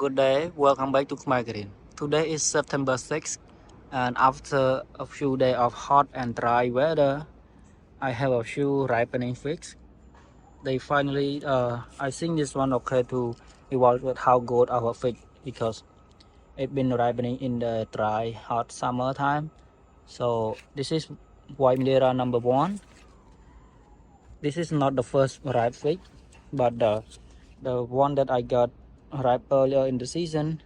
Good day, welcome back to my green. Today is September 6th, and after a few days of hot and dry weather, I have a few ripening figs. They finally, I think this one okay to evaluate how good our fig because it's been ripening in the dry, hot summer time. So this is white madeira number one. This is not the first ripe fig, but the one that I got ripe earlier in the season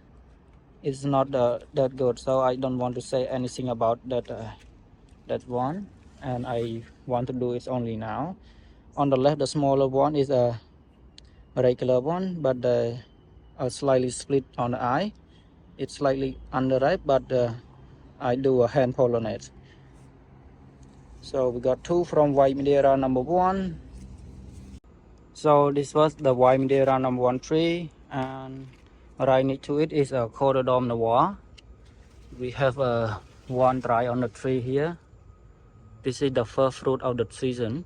is not that good, so I don't want to say anything about that one, and I want to do it only now. On the left, the smaller one is a regular one, but the slightly split on the eye. It's slightly underripe, but I do a hand pollinate. So we got two from white madeira number one. So this was the white madeira number one tree, and right next to it is a CdD Noire. We have one dry on the tree here. This is the first fruit of the season.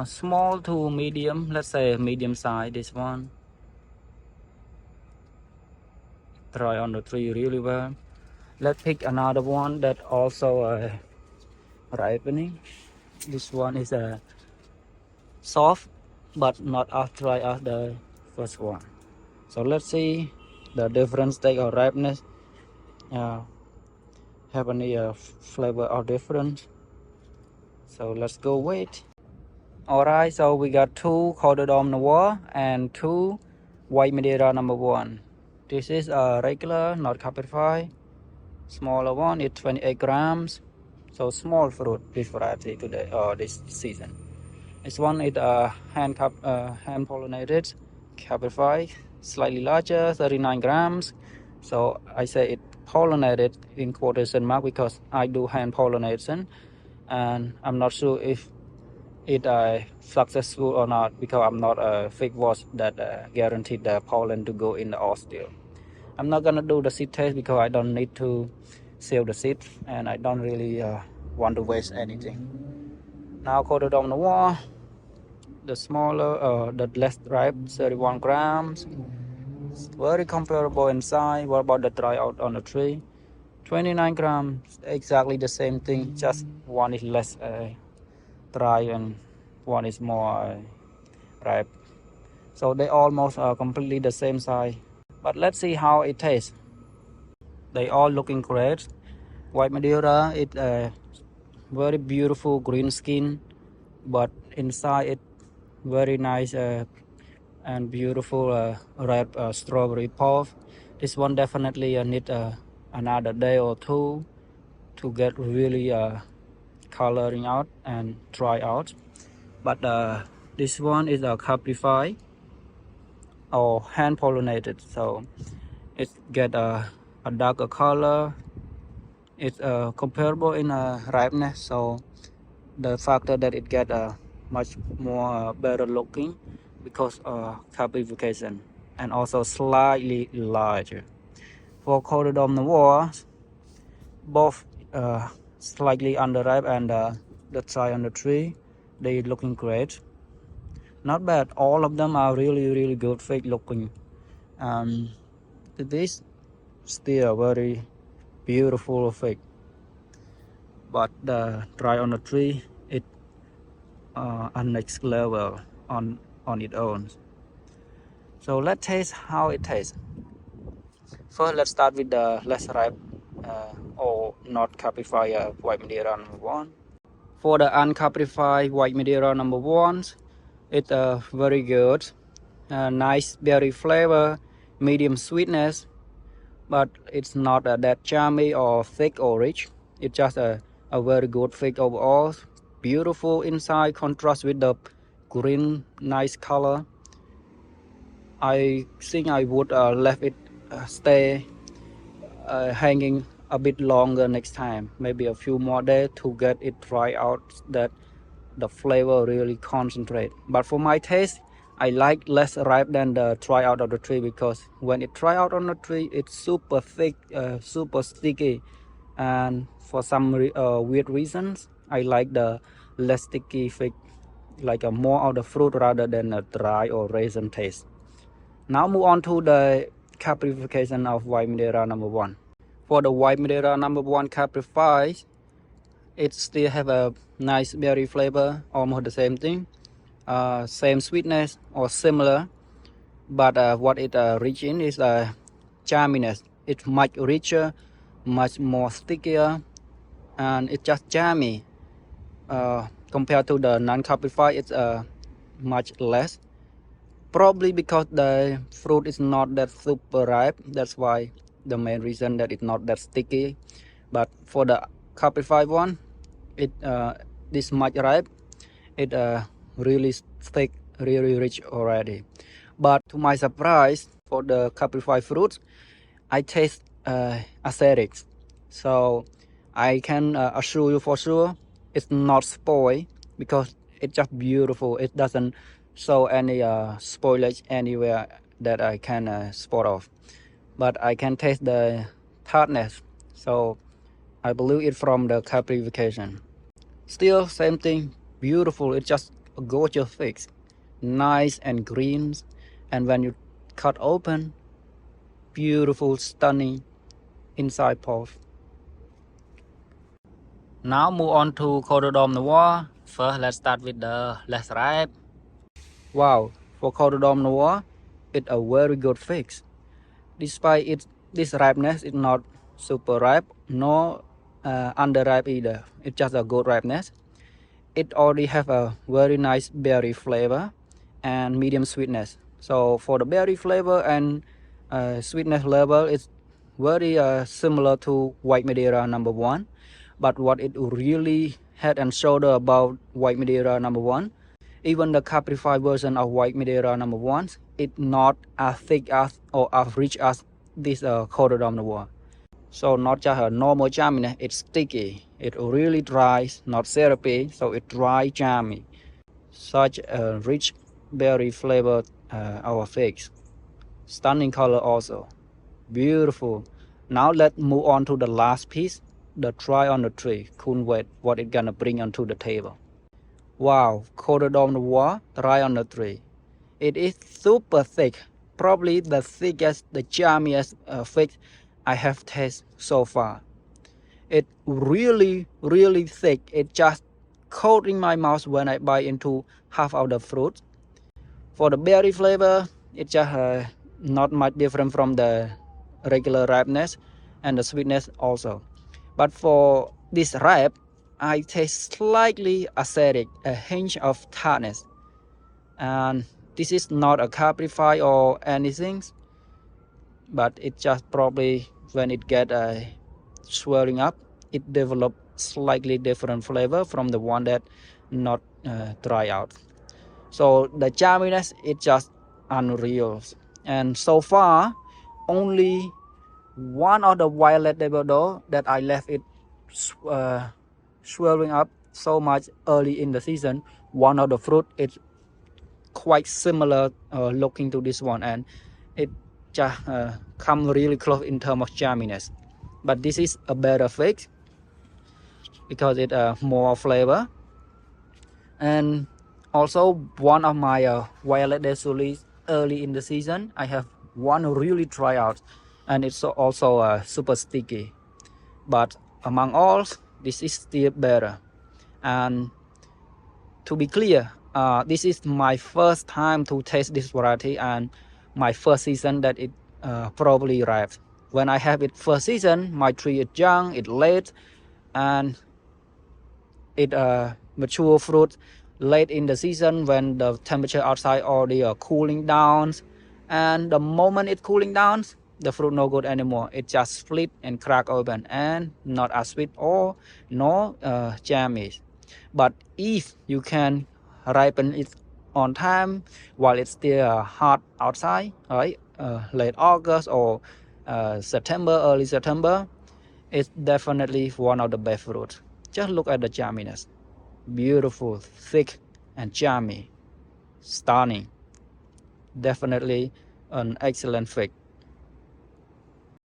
Small to medium, let's say medium size. This one dry on the tree really well. Let's pick another one that also ripening. This one is soft but not as dry as the first one. So let's see the different stage of ripeness. Have any flavor or difference. So let's go wait. Alright, so we got two CdD Noire and two white madeira number one. This is a regular, not caprified. Smaller one is 28 grams. So small fruit, this variety today or this season. This one is hand pollinated, caprified, slightly larger, 39 grams. So I say it pollinated in quotation mark because I do hand pollination, and I'm not sure if it successful or not because I'm not a fig watch that guaranteed the pollen to go in the all still. I'm not gonna do the seed test because I don't need to seal the seed and I don't really want to waste anything. Now CdD Noire, the smaller, the less ripe, 31 grams. It's very comparable in size. What about the dry out on the tree? 29 grams, exactly the same thing, just one is less dry and one is more ripe. So they almost are completely the same size. But let's see how it tastes. They all looking great. White madeira, it's a very beautiful green skin, but inside it very nice and beautiful red strawberry pulp. This one definitely need another day or two to get really coloring out and dry out. But this one is a caprified or hand pollinated, so it get a darker color. It's comparable in ripeness, so the factor that it get much more better looking because caprification, and also slightly larger. For CdD Noire, both slightly underripe and the dry on the tree, they looking great. Not bad, all of them are really good fig looking. This still very beautiful fig, but the dry on the tree it a next level on its own. So let's taste how it tastes. First, let's start with the less ripe or not caprified white madeira number one. For the uncaprified white madeira number one, it's very good, nice berry flavor, medium sweetness, but it's not that charming or thick or rich. It's just a very good fig overall. Beautiful inside, contrast with the green, nice color. I think I would let it stay hanging a bit longer next time, maybe a few more days to get it dry out, that the flavor really concentrate. But for my taste, I like less ripe than the dry out of the tree because when it dry out on the tree, it's super thick, super sticky, and for some weird reasons, I like the less sticky fig like a more of the fruit rather than a dry or raisin taste. Now move on to the caprification of white madeira number 1. For the white madeira number 1 caprified, it still have a nice berry flavor, almost the same thing, same sweetness or similar, but what it rich in is jamminess. It's much richer, much more stickier, and it's just jammy. Compared to the non-caprified, it's much less. Probably because the fruit is not that super ripe. That's why the main reason that it's not that sticky. But for the caprified one, it this much ripe. It really thick, really rich already. But to my surprise, for the caprified fruits, I taste acidic. So I can assure you for sure it's not spoiled because it's just beautiful. It doesn't show any spoilage anywhere that I can spot off. But I can taste the tartness. So I believe it's from the caprification. Still same thing, beautiful. It's just a gorgeous fix, nice and green, and when you cut open, beautiful, stunning inside pulp. Now move on to CdD Noire. First, let's start with the less ripe. Wow, for CdD Noire, it's a very good fix. Despite this ripeness, it's not super ripe, nor underripe either. It's just a good ripeness. It already have a very nice berry flavor and medium sweetness. So for the berry flavor and sweetness level, it's very similar to white madeira number 1. But what it really head and shoulder about white madeira number 1, even the caprified version of white madeira number 1, it's not as thick as or as rich as this CdD Noire. So not just a normal jammy, it's sticky. It really dries, not syrupy, so it dry jammy. Such a rich berry flavored our figs. Stunning color also. Beautiful. Now let's move on to the last piece, the try on the tree. Couldn't wait what it's gonna bring onto the table. Wow, CdD Noire try on the tree. It is super thick, probably the thickest, the jammiest fig I have tasted so far. It really thick. It just coating my mouth when I bite into half of the fruit. For the berry flavor, it's just not much different from the regular ripeness and the sweetness also. But for this ripe, I taste slightly acidic, a hint of tartness. And this is not a caprified or anything, but it just probably when it get swelling up, it develop slightly different flavor from the one that not dry out. So the jamminess is just unreal. And so far, only one of the violet Labrador that I left it swelling up so much early in the season. One of the fruit is quite similar looking to this one, and it just come really close in terms of jamminess. But this is a better fix because it more flavor. And also one of my violet Desulis early in the season, I have one really try out, and it's also super sticky. But among all, this is still better. And to be clear, this is my first time to taste this variety and my first season that it probably arrived. When I have it first season, my tree is young, it's late, and it mature fruit late in the season when the temperature outside already cooling down. And the moment it cooling down, the fruit no good anymore. It just split and crack open and not as sweet or no jammy. But if you can ripen it on time while it's still hot outside, right? Late August or September, early September, it's definitely one of the best fruits. Just look at the jamminess. Beautiful, thick and jammy. Stunning. Definitely an excellent fig.